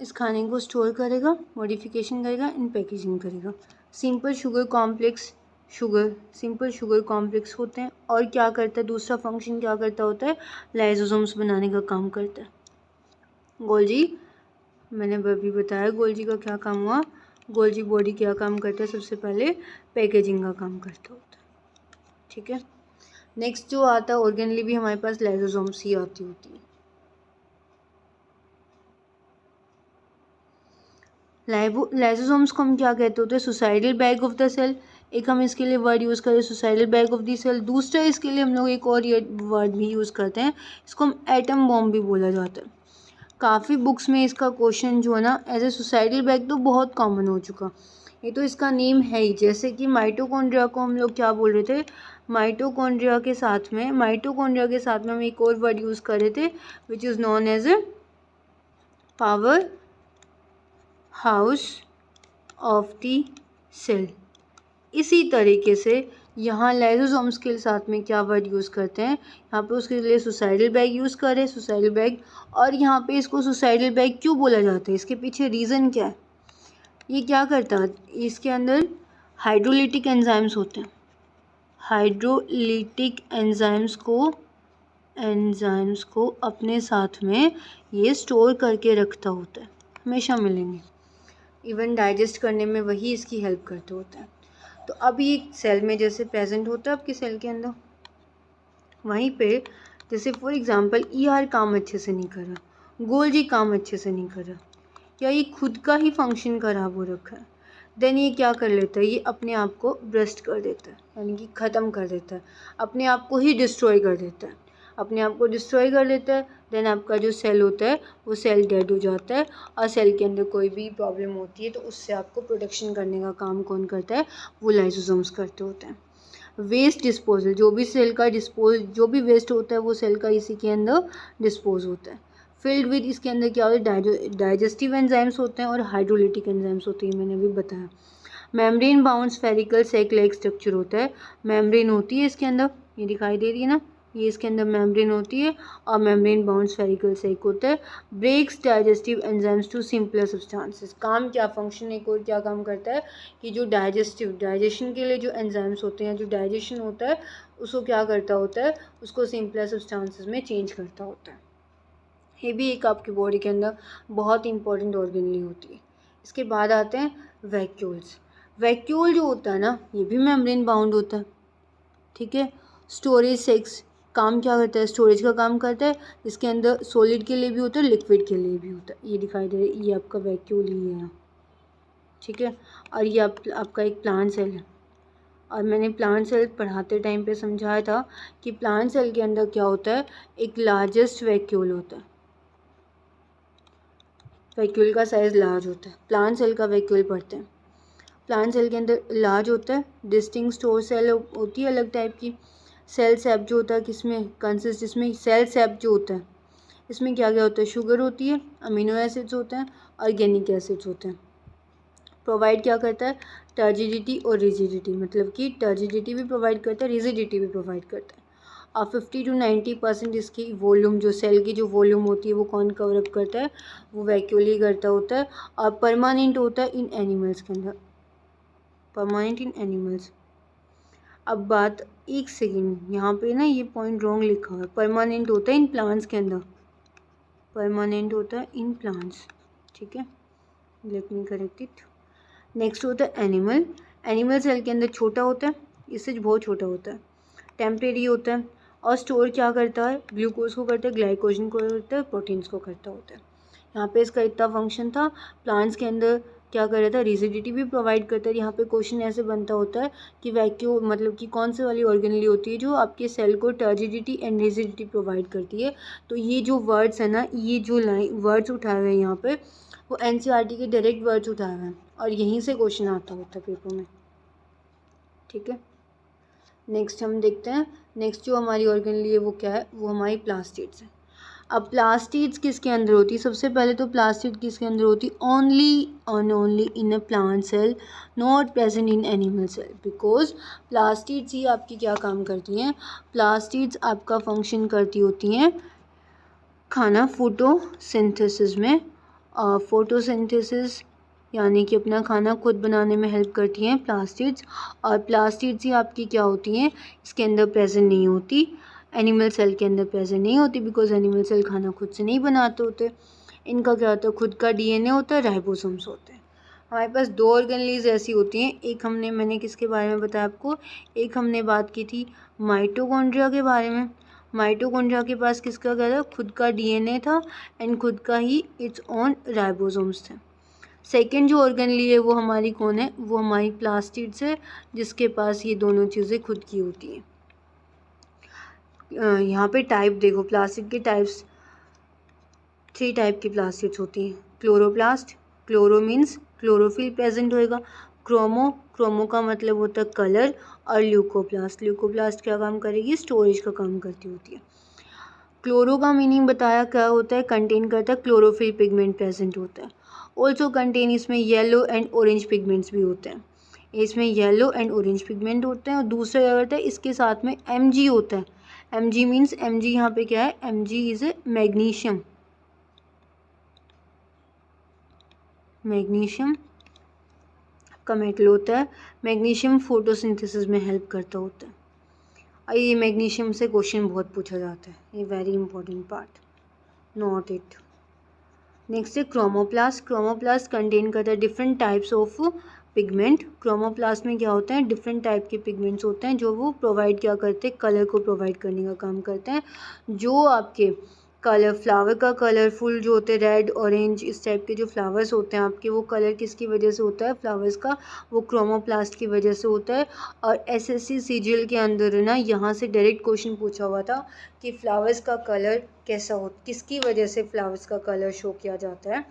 इस खाने को स्टोर करेगा, मॉडिफिकेशन करेगा एंड पैकेजिंग करेगा। Simple sugar complex simple sugar complex होते हैं। और क्या करता है, दूसरा फंक्शन क्या करता होता है, लाइसोसोम्स बनाने का काम करता है। गोल्जी, मैंने अभी बताया गोल्जी का क्या काम हुआ। गोल्जी बॉडी क्या काम करता है, सबसे पहले पैकेजिंग का काम करता होता है। ठीक है, नेक्स्ट जो आता है ऑर्गेनली भी हमारे पास लाइसोसोम्स ही आती होती है। लाइसोसोम्स को हम क्या कहते होते हैं, suicidal bag of the cell. एक हम इसके लिए वर्ड यूज़ करें suicidal bag of the cell. दूसरा इसके लिए हम लोग एक और ये वर्ड भी यूज़ करते हैं, इसको हम एटम बॉम्ब भी बोला जाता है। काफ़ी बुक्स में इसका क्वेश्चन जो है ना एज ए सुसाइडल बैग तो बहुत कॉमन हो चुका, ये तो इसका नेम है ही। जैसे कि माइटोकॉन्ड्रिया को हम लोग क्या बोल रहे थे, माइटोकॉन्ड्रिया के साथ में हम एक और वर्ड यूज़ कर रहे थे which is known as a power house of the cell. इसी तरीके से यहाँ लाइसोसोम्स के साथ में क्या वर्ड यूज़ करते हैं, यहाँ पे उसके लिए सुसाइडल बैग यूज़ करें, सुसाइडल बैग। और यहाँ पे इसको सुसाइडल बैग क्यों बोला जाता है, इसके पीछे रीज़न क्या है। ये क्या करता है, इसके अंदर हाइड्रोलिटिक एंजाइम्स होते हैं। हाइड्रोलिटिक एंजाइम्स को अपने साथ में ये स्टोर करके रखता होता है, हमेशा मिलेंगे। इवन डाइजेस्ट करने में वही इसकी हेल्प करते होता है। तो अब ये सेल में जैसे प्रेजेंट होता है आपके सेल के अंदर, वहीं पे जैसे फॉर एग्जांपल ER काम अच्छे से नहीं कर रहा, गोल्जी काम अच्छे से नहीं कर रहा, या ये खुद का ही फंक्शन खराब हो रखा है, देन ये क्या कर लेता है, ये अपने आप को ब्रस्ट कर देता है, यानी कि ख़त्म कर देता है, अपने आप को ही डिस्ट्रॉय कर देता है, अपने आप को डिस्ट्रॉय कर लेता है। देन आपका जो सेल होता है वो सेल डेड हो जाता है। और सेल के अंदर कोई भी प्रॉब्लम होती है तो उससे आपको प्रोटेक्शन करने का काम कौन करता है, वो लाइसोसोम्स करते होते हैं। वेस्ट डिस्पोजल, जो भी वेस्ट होता है वो सेल का इसी के अंदर डिस्पोज होता है। फिल्ड विद, इसके अंदर क्या होता है, डाइजेस्टिव एंजाइम्स होते हैं और हाइड्रोलिटिक एंजाइम्स होते हैं, मैंने अभी बताया। मेम्ब्रेन बाउंड स्फेरिकल सेक लाइक स्ट्रक्चर होता है, मेम्ब्रेन होती है इसके अंदर, ये दिखाई दे रही है ना, ये इसके अंदर मेम्ब्रेन होती है और मेम्ब्रेन बाउंड स्फेरिकल सेक होता है। Breaks digestive enzymes to simpler substances. काम क्या, फंक्शन एक और क्या काम करता है कि जो डाइजेशन के लिए जो एंजाइम्स होते हैं, जो डाइजेशन होता है उसको क्या करता होता है, उसको सिंपलर सब्सटेंसेस में चेंज करता होता है। ये भी एक आपकी बॉडी के अंदर बहुत इंपॉर्टेंट ऑर्गेनली होती है। इसके बाद आते हैं वैक्यूल्स। वैक्यूल जो होता है ना, ये भी मेम्ब्रेन बाउंड होता है। ठीक है, स्टोरेज सेक्स काम क्या करता है, स्टोरेज का काम करता है, इसके अंदर सॉलिड के लिए भी होता है, लिक्विड के लिए भी होता है। ये दिखाई दे रहा है, ये आपका वैक्यूल ही है। ठीक है, और ये आपका एक प्लांट सेल है। और मैंने प्लांट सेल पढ़ाते टाइम पे समझाया था कि प्लांट सेल के अंदर क्या होता है, एक लार्जेस्ट वैक्यूल होता है। वैक्यूल का साइज़ लार्ज होता है, प्लांट सेल का वैक्यूल पढ़ते हैं। प्लांट सेल के अंदर लार्ज होता है, डिस्टिंक्ट स्टोर सेल होती है अलग टाइप की। सेल सेप जो होता है किसमें कंसिस्ट, इसमें सेल सेप जो होता है इसमें क्या क्या होता है, शुगर होती है, अमीनो एसिड्स होते हैं, ऑर्गेनिक एसिड्स होते हैं। प्रोवाइड क्या करता है, टर्जिडिटी और रिजिडिटी, मतलब कि टर्जिडिटी भी प्रोवाइड करता है, रिजिडिटी भी प्रोवाइड करता है। और 50 to 90% इसकी वॉल्यूम, जो सेल की जो वॉल्यूम होती है वो कौन कवर अप करता है, वो वैक्यूल ही करता होता है। और परमानेंट होता है इन एनिमल्स के अंदर, परमानेंट इन एनिमल्स। अब बात, एक सेकेंड, यहाँ पे ना ये पॉइंट रॉन्ग लिखा हुआ है, परमानेंट होता है इन प्लांट्स के अंदर, परमानेंट होता है इन प्लांट्स। ठीक है, let me correct it. Next होता है एनिमल। एनिमल सेल के अंदर छोटा होता है, इससे बहुत छोटा होता है, टेम्परेरी होता है और स्टोर क्या करता है, ग्लूकोज को करता है, ग्लाइकोजन को करता है, प्रोटीन्स को करता होता है। यहाँ पे इसका इतना फंक्शन था। प्लांट्स के अंदर क्या कर रहा था, रिजिडिटी भी प्रोवाइड करता है। यहाँ पे क्वेश्चन ऐसे बनता होता है कि वैक्यूम मतलब कि कौन से वाली ऑर्गेनली होती है जो आपके सेल को टर्जिडिटी एंड रिजिडिटी प्रोवाइड करती है। तो ये जो वर्ड्स है ना, ये जो वर्ड्स उठाए हुए हैं यहाँ पे, वो NCERT के डायरेक्ट वर्ड्स उठाए हुए हैं और यहीं से क्वेश्चन आता होता है पेपर में। ठीक है, नेक्स्ट हम देखते हैं, नेक्स्ट जो हमारी ऑर्गेनली है वो क्या है, वो हमारी प्लास्टिड्स है। अब प्लास्टिड्स किसके अंदर होती है, सबसे पहले तो प्लास्टिड किसके अंदर होती है, only in a plant cell, not present in animal cell, because plastids ही आपकी क्या काम करती हैं, प्लास्टिड्स आपका फंक्शन करती होती हैं खाना फोटोसिंथेसिस में, फोटोसिंथेसिस यानी कि अपना खाना खुद बनाने में हेल्प करती हैं प्लास्टिड्स, और प्लास्टिड्स ही आपकी क्या होती हैं, इसके अंदर प्रेजेंट नहीं होती, एनिमल सेल के अंदर प्रेजेंट नहीं होती, बिकॉज एनिमल सेल खाना खुद से नहीं बनाते होते। इनका क्या होता है, खुद का डीएनए होता है, राइबोसोम्स होते हैं। हमारे पास दो ऑर्गेनेल्स ऐसी होती हैं, एक मैंने किसके बारे में बताया आपको, एक हमने बात की थी माइटोकॉन्ड्रिया के बारे में। माइटोकॉन्ड्रिया के पास किसका क्या था, खुद का डीएनए था एंड खुद का ही इट्स ओन राइबोसोम्स थे। सेकेंड जो ऑर्गेनेल है वो हमारी कौन है, वो हमारी प्लास्टिड्स है, जिसके पास ये दोनों चीज़ें खुद की होती हैं। यहाँ पे टाइप देखो, प्लास्टिड के टाइप्स 3 टाइप की प्लास्टिड्स होती हैं। Chloroplast, chloro means chlorophyll present होएगा, क्रोमो, क्रोमो का मतलब होता है कलर, और ल्यूकोप्लास्ट, ल्यूकोप्लास्ट क्या काम करेगी, स्टोरेज का काम करती होती है। क्लोरो का मीनिंग बताया क्या होता है, कंटेन करता है क्लोरोफिल पिगमेंट प्रेजेंट होता है। ऑल्सो कंटेन, इसमें येलो एंड ऑरेंज पिगमेंट्स भी होते हैं, इसमें येलो एंड ऑरेंज पिगमेंट होते हैं। और दूसरा क्या करता है, इसके साथ में Mg होता है। Mg मीन्स, Mg यहाँ पे क्या है, Mg is a magnesium, magnesium का मेटल होता है। मैग्नीशियम फोटोसिंथेसिस में हेल्प करता होता है, और ये मैग्नीशियम से क्वेश्चन बहुत पूछा जाता है, ये very important part, note it. Next है क्रोमोप्लास्ट। क्रोमोप्लास्ट कंटेन करता है different types of pigment. Chromoplast में क्या होता है, डिफरेंट टाइप के पिगमेंट्स होते हैं जो वो प्रोवाइड क्या करते हैं, कलर को प्रोवाइड करने का काम करते हैं। जो आपके कलर, फ्लावर का कलरफुल जो होते हैं, रेड ऑरेंज इस टाइप के जो फ्लावर्स होते हैं आपके, वो कलर किसकी वजह से होता है, फ्लावर्स का, वो क्रोमोप्लास्ट की वजह से होता है। और एसएससी सीजीएल के अंदर ना यहाँ से डायरेक्ट क्वेश्चन पूछा हुआ था कि फ्लावर्स का कलर कैसा हो, किसकी वजह से फ्लावर्स का कलर शो किया जाता है,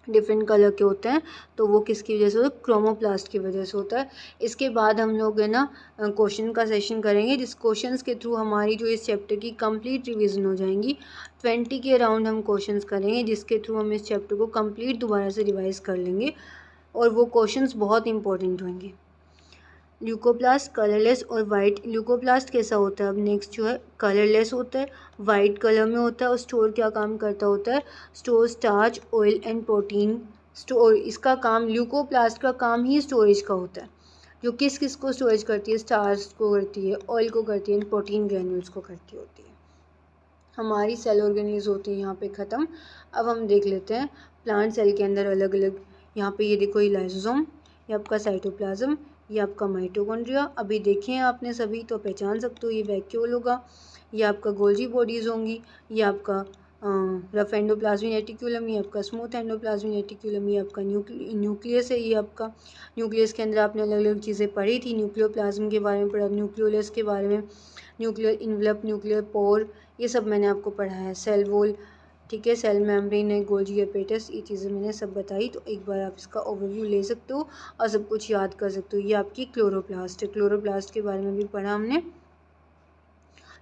डिफरेंट कलर के होते हैं, तो वो किसकी वजह से होता है, क्रोमोप्लास्ट की वजह से होता है। इसके बाद हम लोग है ना क्वेश्चन का सेशन करेंगे, जिस क्वेश्चंस के थ्रू हमारी जो इस चैप्टर की कंप्लीट रिवीजन हो जाएंगी। 20 के अराउंड हम क्वेश्चंस करेंगे, जिसके थ्रू हम इस चैप्टर को कंप्लीट दोबारा से रिवाइज कर लेंगे, और वो क्वेश्चंस बहुत इंपॉर्टेंट होंगे। ल्यूकोप्लास्ट कलरलेस और वाइट, ल्यूकोप्लास्ट कैसा होता है, अब नेक्स्ट जो है कलरलेस होता है, वाइट कलर में होता है, और स्टोर क्या काम करता होता है, store starch, oil and protein store. इसका काम, ल्यूकोप्लास्ट का काम ही स्टोरेज का होता है, जो किस किस को स्टोरेज करती है, स्टार्च को करती है, ऑयल को करती है, एंड प्रोटीन ग्रैन्यूल्स को करती होती है। हमारी सेल ऑर्गेनेल्स होती है यहाँ पे ख़त्म। अब हम देख लेते हैं प्लांट सेल के अंदर अलग अलग, यहाँ पे ये देखो, ये लाइसोसोम, ये आपका साइटोप्लाज्म, ये आपका माइटोकॉन्ड्रिया। अभी देखे हैं आपने सभी तो पहचान सकते हो, ये वैक्यूल होगा, ये आपका गोल्जी बॉडीज़ होंगी, ये आपका रफ एंडोप्लाज्मिक रेटिक्यूलम, ये आपका स्मूथ एंडोप्लाज्मिक रेटिक्यूलम, ये आपका न्यूक्लियस है, ये आपका न्यूक्लियस के अंदर आपने अलग अलग चीज़ें पढ़ी थी, न्यूक्लियोप्लाज्म के बारे में पढ़ा, न्यूक्लियोलस के बारे में, न्यूक्लियर इन्वलप, न्यूक्लियर पोर, ये सब मैंने आपको पढ़ाया है, सेल वॉल, ठीक है, सेल मेम्ब्रेन है, गोल्जी एपेटस, ये चीज़ें मैंने सब बताई। तो एक बार आप इसका ओवरव्यू ले सकते हो और सब कुछ याद कर सकते हो। ये आपकी क्लोरोप्लास्ट है, क्लोरोप्लास्ट के बारे में भी पढ़ा हमने,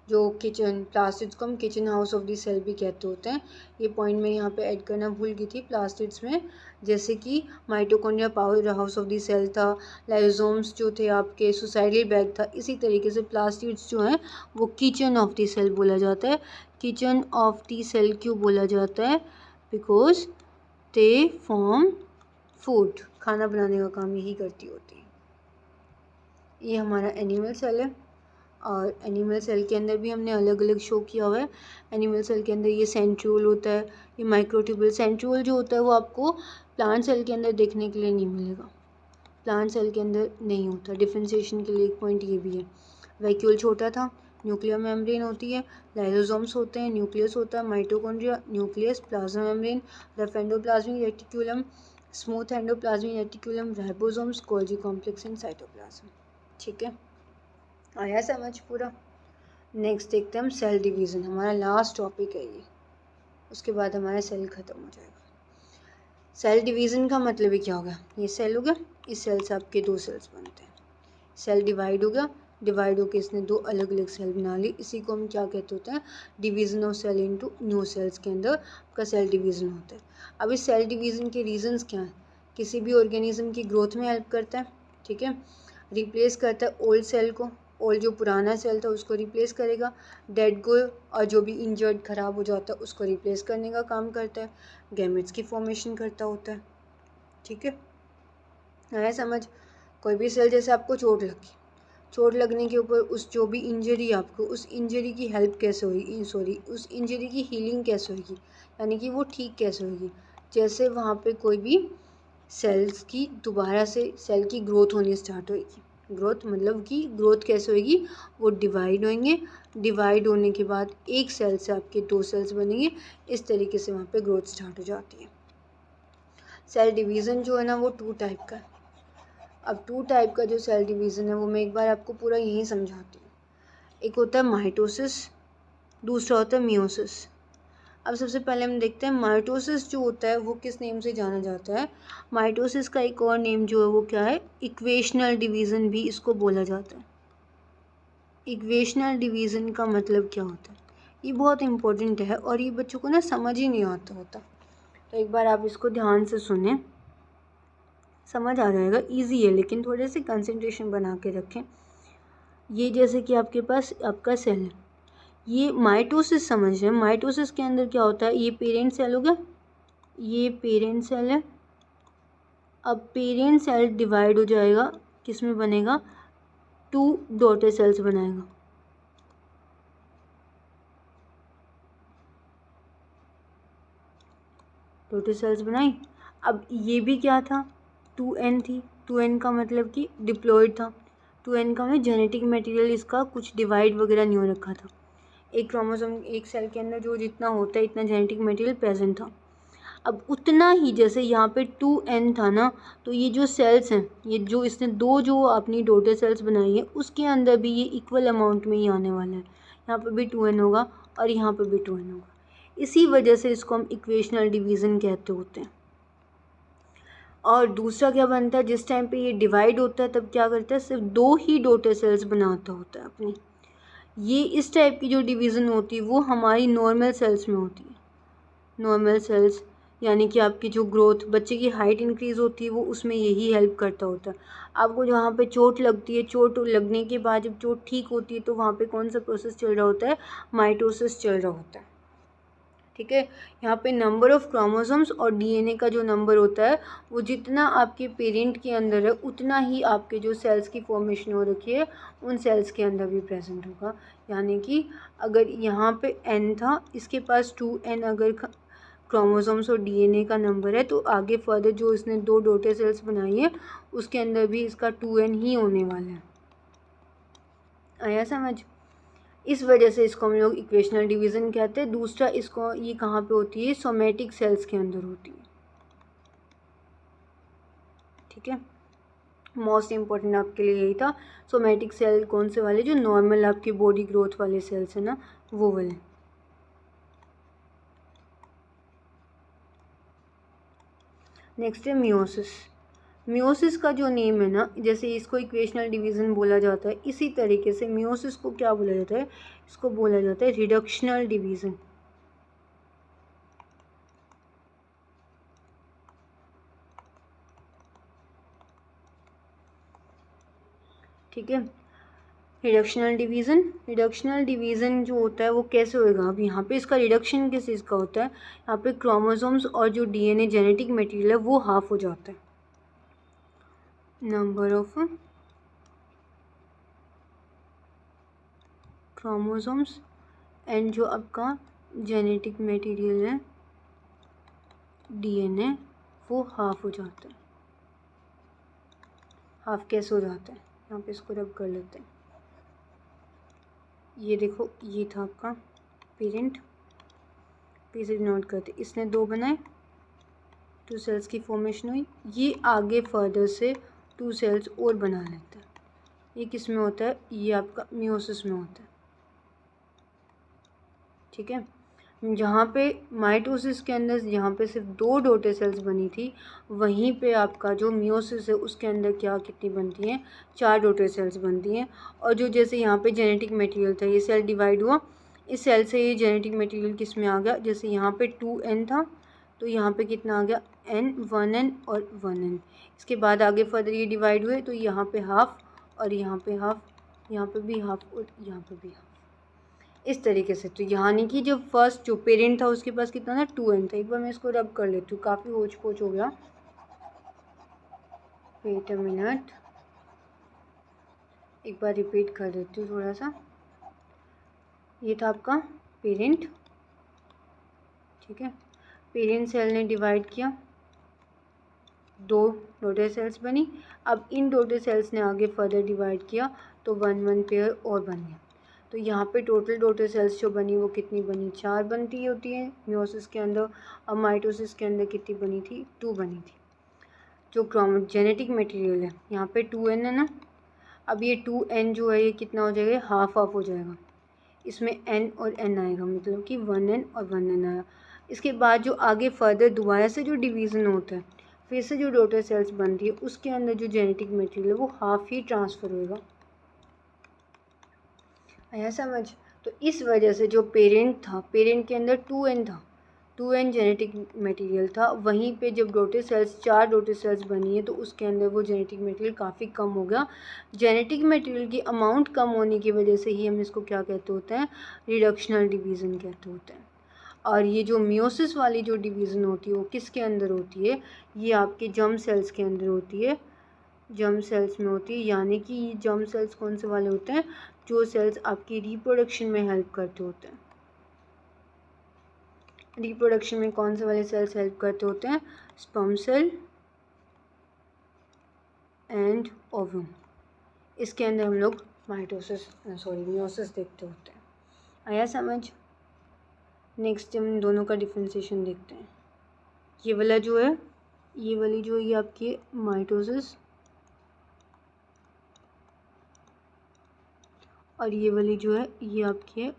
जो किचन प्लास्टिड्स को हम kitchen house of the cell भी कहते होते हैं। ये पॉइंट मैं यहाँ पे ऐड करना भूल गई थी प्लास्टिड्स में, जैसे कि mitochondria power house of the cell था, लाइसोसोम्स जो थे आपके सुसाइडल बैग था, इसी तरीके से प्लास्टिड्स जो हैं वो किचन ऑफ द सेल बोला जाता है। किचन ऑफ द सेल क्यों बोला जाता है, बिकॉज दे फॉर्म फूड, खाना बनाने का काम यही करती होती है। ये हमारा एनिमल सेल है, और एनिमल सेल के अंदर भी हमने अलग अलग शो किया हुआ है। एनिमल सेल के अंदर ये सेंट्रियोल होता है, ये माइक्रोट्यूब्यूल। सेंट्रियोल जो होता है वो आपको प्लांट सेल के अंदर देखने के लिए नहीं मिलेगा, प्लांट सेल के अंदर नहीं होता। डिफ्रेंशिएशन के लिए एक पॉइंट ये भी है, वैक्यूल छोटा था, न्यूक्लियर मेम्ब्रेन होती है, लाइसोसोम्स होते हैं, न्यूक्लियस होता है, mitochondria, nucleus, plasma membrane, rough endoplasmic reticulum, smooth endoplasmic reticulum, ribosomes, Golgi complex and cytoplasm. ठीक है, आया समझ पूरा। नेक्स्ट देखते हैं हम सेल डिवीज़न, हमारा लास्ट टॉपिक है ये, उसके बाद हमारा सेल ख़त्म हो जाएगा। सेल डिवीज़न का मतलब ही क्या होगा, ये सेल हो गया, इस सेल से आपके 2 सेल्स बनते हैं। सेल डिवाइड हो गया, डिवाइड होकर इसने 2 अलग अलग सेल बना ली, इसी को हम क्या कहते होते हैं, division of cell into new cells के अंदर आपका सेल डिवीज़न होता है। अब इस सेल डिवीज़न के रीजंस क्या हैं, किसी भी ऑर्गेनिज्म की ग्रोथ में हेल्प करता है, ठीक है, रिप्लेस करता है ओल्ड सेल को, और जो पुराना सेल था उसको रिप्लेस करेगा, डेड को और जो भी इंजर्ड ख़राब हो जाता है उसको रिप्लेस करने का काम करता है, गैमेट्स की फॉर्मेशन करता होता है। ठीक है, आया समझ। कोई भी सेल जैसे आपको चोट लगी, चोट लगने के ऊपर उस जो भी इंजरी आपको, उस इंजरी की हेल्प कैसे होगी, उस इंजरी की हीलिंग कैसे होगी, यानी कि वो ठीक कैसे होगी। जैसे वहाँ पे कोई भी सेल्स की दोबारा से सेल की ग्रोथ होनी स्टार्ट होगी, ग्रोथ मतलब कि ग्रोथ कैसे होगी, वो डिवाइड होंगे, डिवाइड होने के बाद एक सेल से आपके 2 सेल्स बनेंगे, इस तरीके से वहाँ पे ग्रोथ स्टार्ट हो जाती है। सेल डिवीज़न जो है ना वो 2 टाइप का है। अब 2 टाइप का जो सेल डिवीज़न है वो मैं एक बार आपको पूरा यहीं समझाती हूँ। एक होता है माइटोसिस, दूसरा होता है मियोसिस। अब सबसे पहले हम देखते हैं माइटोसिस जो होता है वो किस नेम से जाना जाता है। माइटोसिस का एक और नेम जो है वो क्या है, इक्वेशनल डिवीज़न भी इसको बोला जाता है। इक्वेशनल डिवीज़न का मतलब क्या होता है, ये बहुत इंपॉर्टेंट है और ये बच्चों को ना समझ ही नहीं आता होता। तो एक बार आप इसको ध्यान से सुने, समझ आ जाएगा, इजी है लेकिन थोड़े से कंसंट्रेशन बना के रखें। ये जैसे कि आपके पास आपका सेल है, ये माइटोसिस समझ रहे हैं। माइटोसिस के अंदर क्या होता है, ये पेरेंट सेल हो गया, ये पेरेंट सेल है। अब पेरेंट सेल डिवाइड हो जाएगा, किस में बनेगा, 2 डॉटर सेल्स बनाएगा। डॉटर सेल्स बनाई। अब ये भी क्या था, 2n थी, 2n का मतलब कि डिप्लॉयड था, 2n का मतलब जेनेटिक मटेरियल इसका कुछ डिवाइड वगैरह नहीं हो रखा था। एक क्रोमोसोम एक सेल के अंदर जो जितना होता है इतना जेनेटिक मटेरियल प्रेजेंट था। अब उतना ही जैसे यहाँ पे 2n था ना, तो ये जो सेल्स हैं, ये जो इसने 2 जो अपनी डॉटर सेल्स बनाई है उसके अंदर भी ये इक्वल अमाउंट में ही आने वाला है। यहाँ पे भी 2n होगा और यहाँ पे भी 2n होगा। इसी वजह से इसको हम इक्वेशनल डिवीज़न कहते होते हैं। और दूसरा क्या बनता है, जिस टाइम पे ये डिवाइड होता है तब क्या करता है, सिर्फ 2 ही डॉटर सेल्स बनाता होता है अपनी। ये इस टाइप की जो डिवीज़न होती है वो हमारी नॉर्मल सेल्स में होती है। नॉर्मल सेल्स यानी कि आपकी जो ग्रोथ, बच्चे की हाइट इंक्रीज़ होती है वो उसमें यही हेल्प करता होता है। आपको जहाँ पे चोट लगती है, चोट लगने के बाद जब चोट ठीक होती है तो वहाँ पे कौन सा प्रोसेस चल रहा होता है, माइटोसिस चल रहा होता है। ठीक है, यहाँ पे नंबर ऑफ़ क्रोमोसोम्स और डीएनए का जो नंबर होता है वो जितना आपके पेरेंट के अंदर है उतना ही आपके जो सेल्स की फॉर्मेशन हो रखी है उन सेल्स के अंदर भी प्रेजेंट होगा। यानी कि अगर यहाँ पे n था, इसके पास 2n अगर क्रोमोसोम्स और डीएनए का नंबर है तो आगे फर्दर जो इसने 2 डॉटर सेल्स बनाई है उसके अंदर भी इसका 2n ही होने वाला है। आया समझ। इस वजह से इसको हम लोग इक्वेशनल डिवीज़न कहते हैं। दूसरा इसको ये कहाँ पे होती है, सोमेटिक सेल्स के अंदर होती है। ठीक है, मोस्ट इम्पॉर्टेंट आपके लिए यही था। सोमेटिक सेल कौन से वाले, जो नॉर्मल आपकी बॉडी ग्रोथ वाले सेल्स हैं ना, वो वाले। नेक्स्ट है मियोसिस। मियोसिस का जो नेम है ना, जैसे इसको इक्वेशनल डिवीज़न बोला जाता है, इसी तरीके से मियोसिस को क्या बोला जाता है, इसको बोला जाता है रिडक्शनल डिवीज़न। ठीक है, रिडक्शनल डिवीज़न जो होता है वो कैसे होएगा। अब यहाँ पे इसका रिडक्शन किस चीज़ का होता है, यहाँ पे क्रोमोसोम्स और जो डीएनए जेनेटिक मटेरियल है वो हाफ हो जाता है। नंबर ऑफ क्रोमोसोम्स एंड जो आपका जेनेटिक मटेरियल है डीएनए वो हाफ हो जाता है। हाफ कैसे हो जाता है, यहाँ पे इसको रब कर लेते हैं। ये देखो, ये था आपका पेरेंट, पीछे नोट करते, इसने 2 बनाए, 2 सेल्स की फॉर्मेशन हुई, ये आगे फर्दर से 2 सेल्स और बना लेता है। ये किस में होता है, ये आपका मियोसिस में होता है। ठीक है, जहाँ पे माइटोसिस के अंदर जहाँ पे सिर्फ 2 डॉटर सेल्स बनी थी, वहीं पे आपका जो मियोसिस है उसके अंदर क्या कितनी बनती हैं, 4 डॉटर सेल्स बनती हैं। और जो जैसे यहाँ पे जेनेटिक मटेरियल था, ये सेल डिवाइड हुआ, इस सेल से ये जेनेटिक मटेरियल किस में आ गया, जैसे यहाँ पे 2n था तो यहाँ पे कितना आ गया, n, 1n और 1n। इसके बाद आगे फर्दर ये डिवाइड हुए तो यहाँ पे हाफ और यहाँ पे हाफ यहाँ पे भी हाफ और यहाँ पे भी हाफ, इस तरीके से। तो यानी कि जो फर्स्ट जो पेरेंट था उसके पास कितना था, 2n था। एक बार मैं इसको रब कर लेती हूँ, काफ़ी होच पोच हो गया। वेट अ मिनट, एक बार रिपीट कर देती हूँ थोड़ा सा। ये था आपका पेरेंट, ठीक है। पेरेंट सेल ने डिवाइड किया, 2 डॉटर सेल्स बनी। अब इन डॉटर सेल्स ने आगे फर्दर डिवाइड किया तो 1 पेयर और बन गया। तो यहाँ पे टोटल डॉटर सेल्स जो बनी वो कितनी बनी, 4 बनती होती है मियोसिस के अंदर। अब माइटोसिस के अंदर कितनी बनी थी, 2 बनी थी। जो जेनेटिक मटेरियल है यहाँ पे 2n है ना, अब ये 2n जो है ये कितना हो जाएगा, हाफ हाफ हो जाएगा। इसमें n और n आएगा, मतलब कि 1n और 1n आया। इसके बाद जो आगे फर्दर दोबारा से जो डिवीज़न होता है, फिर से जो डॉटर सेल्स बनती है, उसके अंदर जो जेनेटिक मटेरियल है वो हाफ ही ट्रांसफ़र होएगा। आया समझ। तो इस वजह से जो पेरेंट था, पेरेंट के अंदर 2n था, 2n जेनेटिक मटेरियल था। वहीं पे जब डॉटर सेल्स 4 डॉटर सेल्स बनी है तो उसके अंदर वो जेनेटिक मटेरियल काफ़ी कम हो गया। जेनेटिक मटेरियल की अमाउंट कम होने की वजह से ही हम इसको क्या कहते होते हैं, रिडक्शनल डिवीज़न कहते होते हैं। और ये जो मियोसिस वाली जो डिवीज़न होती है वो किसके अंदर होती है, ये आपके जर्म सेल्स के अंदर होती है, जर्म सेल्स में होती है। यानी कि ये जर्म सेल्स कौन से वाले होते हैं, जो सेल्स आपकी रिप्रोडक्शन में हेल्प करते होते हैं। रिप्रोडक्शन में कौन से वाले सेल्स हेल्प करते होते हैं, स्पर्म सेल एंड ओवम। इसके अंदर हम लोग मियोसिस देखते होते हैं। आया समझ। नेक्स्ट हम दोनों का डिफ्रेंसिएशन देखते हैं। ये वाला जो है, ये वाली जो ये आपकी माइटोसिस, और ये वाली जो है ये आपकी है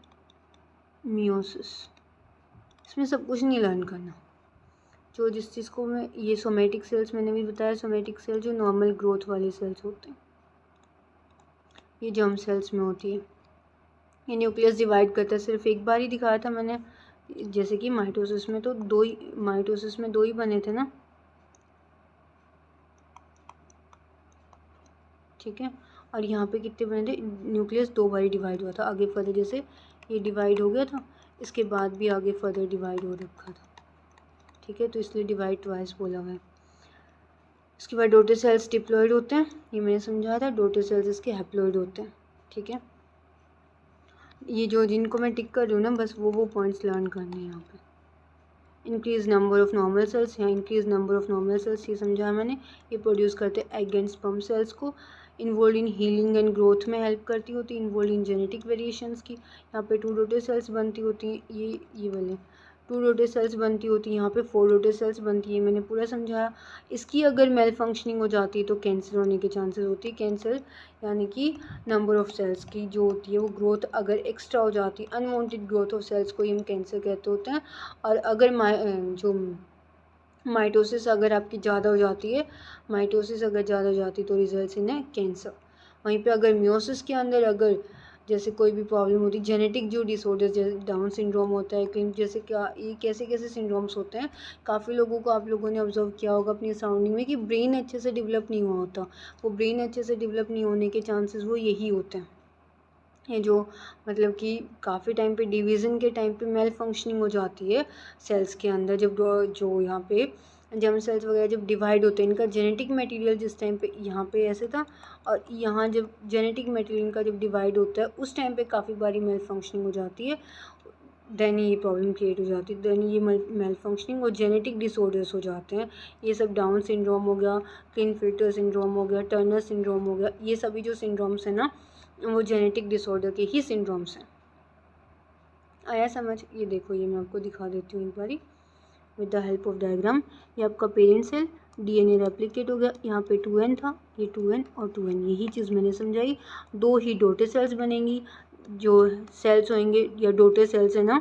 मियोसिस। इसमें सब कुछ नहीं लर्न करना। जो जिस चीज़ को मैं, ये सोमेटिक सेल्स मैंने भी बताया, सोमेटिक सेल जो नॉर्मल ग्रोथ वाले सेल्स होते हैं, ये जर्म सेल्स में होती है। ये न्यूक्लियस डिवाइड करता है, सिर्फ एक बार ही दिखाया था मैंने। जैसे कि माइटोसिस में तो माइटोसिस में 2 ही बने थे ना, ठीक है। और यहाँ पे कितने बने थे, न्यूक्लियस 2 बार डिवाइड हुआ था। आगे फर्दर जैसे ये डिवाइड हो गया था, इसके बाद भी आगे फर्दर डिवाइड हो रखा था, ठीक है। तो इसलिए डिवाइड ट्वाइस बोला हुआ है। इसके बाद डॉटर सेल्स डिप्लॉयड होते हैं, ये मैंने समझाया था। डॉटर सेल्स इसके हैप्लॉयड होते हैं, ठीक है। ये जो जिनको मैं टिक कर रही हूँ ना, बस वो पॉइंट्स लर्न करने हैं यहाँ पे। Increase number of normal cells, यहाँ increase number of normal cells ये समझाया मैंने। ये प्रोड्यूस करते हैं एग एंड स्पर्म सेल्स को, involve in healing and growth में हेल्प करती होती है, इन्वॉल्व इन जेनेटिक वेरिएशंस की। यहाँ पे 2 डॉटर सेल्स बनती होती हैं, ये वाले 2 डॉटर सेल्स बनती होती हैं, यहाँ पे 4 डॉटर सेल्स बनती है, मैंने पूरा समझाया। इसकी अगर मेल फंक्शनिंग हो जाती है तो कैंसर होने के चांसेस होती है। कैंसर यानी कि नंबर ऑफ सेल्स की जो होती है वो ग्रोथ अगर एक्स्ट्रा हो जाती है, अनवांटेड ग्रोथ ऑफ सेल्स को हम कैंसर कहते होते हैं। और अगर जो माइटोसिस अगर आपकी ज़्यादा हो जाती है, माइटोसिस अगर ज़्यादा हो जाती है तो रिजल्ट्स इन कैंसर। वहीं पे अगर मियोसिस के अंदर अगर जैसे कोई भी प्रॉब्लम होती है, जेनेटिक जो डिसऑर्डर जैसे डाउन सिंड्रोम होता है, क्लिन जैसे क्या ये कैसे कैसे सिंड्रोम्स होते हैं, काफ़ी लोगों को आप लोगों ने ऑब्जर्व किया होगा अपनी सराउंडिंग में कि ब्रेन अच्छे से डेवलप नहीं हुआ होता। वो ब्रेन अच्छे से डेवलप नहीं होने के चांसेस वो यही होते हैं। ये जो मतलब कि काफ़ी टाइम पे डिवीज़न के टाइम पे मेल फंक्शनिंग हो जाती है सेल्स के अंदर, जब जो यहाँ पे जर्म सेल्स वगैरह जब डिवाइड होते हैं, इनका जेनेटिक मटेरियल जिस टाइम पे यहाँ पे ऐसे था, और यहाँ जब जेनेटिक मटेरियल इनका जब डिवाइड होता है उस टाइम पे काफ़ी बारी मेल फंक्शनिंग हो जाती है। देन ये प्रॉब्लम क्रिएट हो जाती है, देन ये मेल फंक्शनिंग और जेनेटिक डिसऑर्डर्स हो जाते हैं। ये सब डाउन सिंड्रोम हो गया, क्लिनफिल्टर सिंड्रोम हो गया, टर्नर सिंड्रोम हो गया, ये सभी जो सिंड्रोम्स हैं ना वो जेनेटिक डिसऑर्डर के ही सिंड्रोम्स हैं। आया समझ। ये देखो, ये मैं आपको दिखा देती हूँ एक बारी with the help of diagram. ये आपका पेरेंट सेल, डीएनए रेप्लिकेट हो गया, यहाँ पे 2n था, ये 2n और 2n, यही चीज़ मैंने समझाई। 2 ही डॉटर सेल्स बनेंगी, जो सेल्स होंगे या डॉटर सेल्स है ना,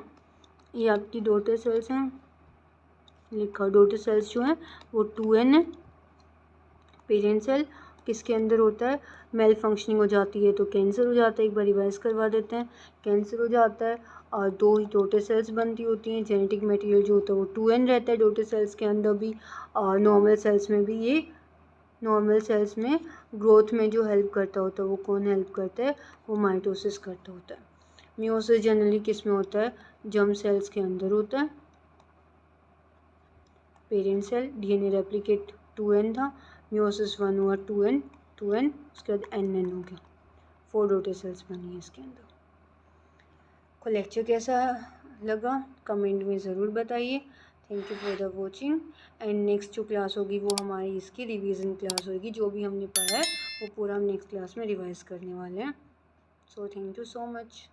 ये आपकी डॉटर सेल्स हैं, लिखा डॉटर सेल्स जो हैं वो 2n है। पेरेंट सेल किसके अंदर होता है, मेल फंक्शनिंग हो जाती है तो कैंसर हो जाता है। एक बार रिवाइज करवा देते हैं, कैंसर हो जाता है और 2 ही डॉटर सेल्स बनती होती हैं। जेनेटिक मटेरियल जो होता है वो 2n रहता है डॉटर सेल्स के अंदर भी, और नॉर्मल सेल्स में भी ये नॉर्मल सेल्स में ग्रोथ में जो हेल्प करता होता है वो कौन हेल्प करता है, वो माइटोसिस करता होता है। मियोसिस जनरली किस में होता है, जर्म सेल्स के अंदर होता है। Parent cell DNA replicate 2n था, मियोसिस 1 हुआ 2n, उसके बाद nn हो गया, 4 डॉटर सेल्स बनी है इसके अंदर। को लेक्चर कैसा लगा कमेंट में ज़रूर बताइए। Thank you for the watching. And next जो क्लास होगी वो हमारी इसकी रिवीजन क्लास होगी, जो भी हमने पढ़ा है वो पूरा हम नेक्स्ट क्लास में रिवाइज करने वाले हैं। So thank you so much.